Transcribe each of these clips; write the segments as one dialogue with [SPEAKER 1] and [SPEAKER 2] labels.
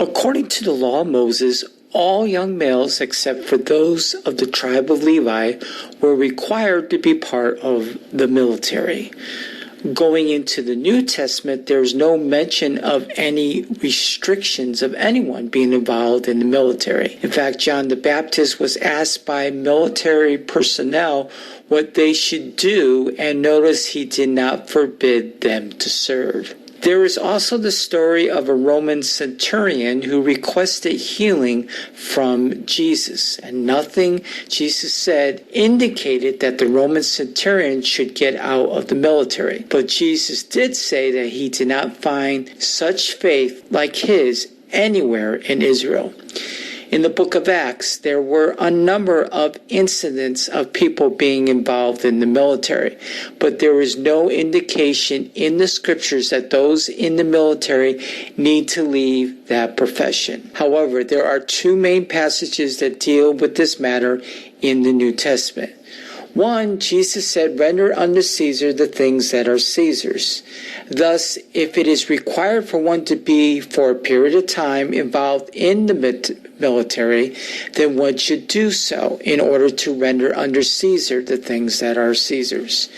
[SPEAKER 1] According to the law of Moses, all young males except for those of the tribe of Levi were required to be part of the military. Going into the New Testament, there's no mention of any restrictions of anyone being involved in the military. In fact, John the Baptist was asked by military personnel what they should do, and notice he did not forbid them to serve. There is also the story of a Roman centurion who requested healing from Jesus, and nothing Jesus said indicated that the Roman centurion should get out of the military. But Jesus did say that he did not find such faith like his anywhere in Israel. In the book of Acts, there were a number of incidents of people being involved in the military, but there is no indication in the scriptures that those in the military need to leave that profession. However, there are two main passages that deal with this matter in the New Testament. One, Jesus said, "Render unto Caesar the things that are Caesar's." Thus, if it is required for one to be for a period of time involved in the military, then one should do so in order to render under Caesar the things that are Caesar's.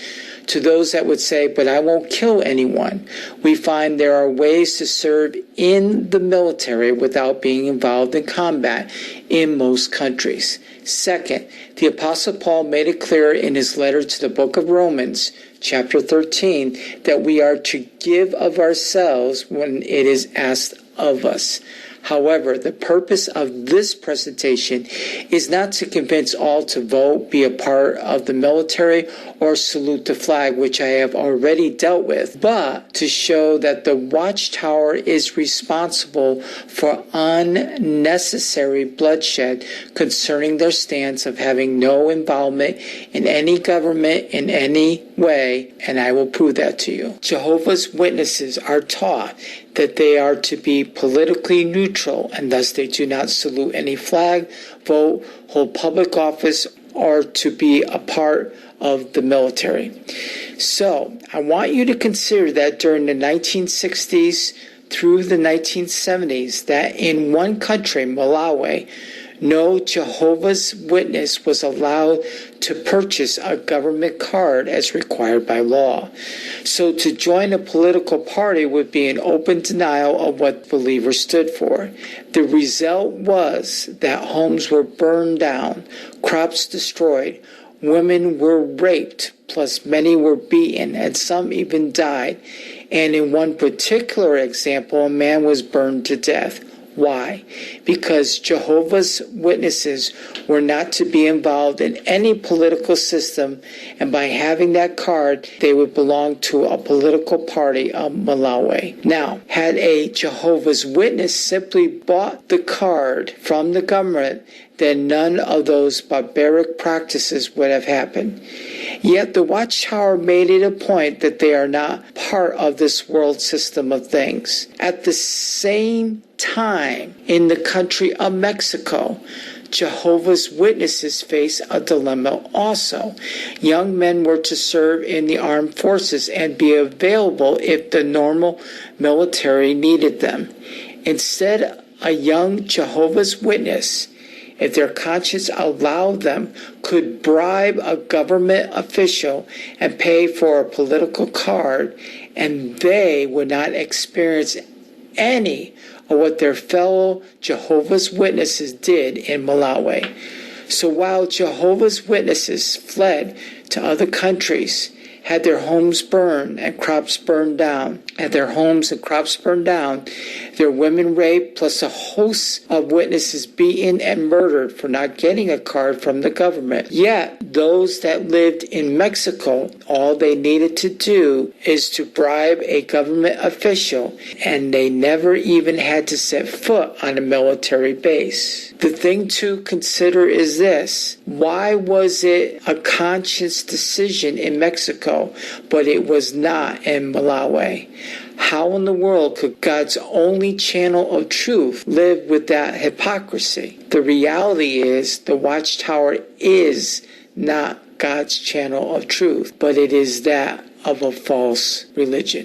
[SPEAKER 1] To those that would say, "But I won't kill anyone," we find there are ways to serve in the military without being involved in combat in most countries. Second, the Apostle Paul made it clear in his letter to the book of Romans, chapter 13, that we are to give of ourselves when it is asked of us. However, the purpose of this presentation is not to convince all to vote, be a part of the military, or salute the flag, which I have already dealt with, but to show that the Watchtower is responsible for unnecessary bloodshed concerning their stance of having no involvement in any government in any way, and I will prove that to you. Jehovah's Witnesses are taught that they are to be politically neutral, and thus they do not salute any flag, vote, hold public office, or to be a part of the military. So, I want you to consider that during the 1960s through the 1970s, that in one country, Malawi, no Jehovah's Witness was allowed to purchase a government card as required by law. So to join a political party would be an open denial of what believers stood for. The result was that homes were burned down, crops destroyed, women were raped, plus many were beaten, and some even died. And in one particular example, a man was burned to death. Why? Because Jehovah's Witnesses were not to be involved in any political system, and by having that card, they would belong to a political party of Malawi. Now, had a Jehovah's Witness simply bought the card from the government, then none of those barbaric practices would have happened. Yet the Watchtower made it a point that they are not part of this world system of things. At the same time, in the country of Mexico, Jehovah's Witnesses face a dilemma also. Young men were to serve in the armed forces and be available if the normal military needed them. Instead, a young Jehovah's Witness, if their conscience allowed them, could bribe a government official and pay for a political card, and they would not experience any of what their fellow Jehovah's Witnesses did in Malawi. So while Jehovah's Witnesses fled to other countries, had their homes burned and crops burned down, their women raped, plus a host of witnesses beaten and murdered for not getting a card from the government. Yet, those that lived in Mexico, all they needed to do is to bribe a government official, and they never even had to set foot on a military base. The thing to consider is this: why was it a conscious decision in Mexico, but it was not in Malawi? How in the world could God's only channel of truth live with that hypocrisy? The reality is the Watchtower is not God's channel of truth, but it is that of a false religion.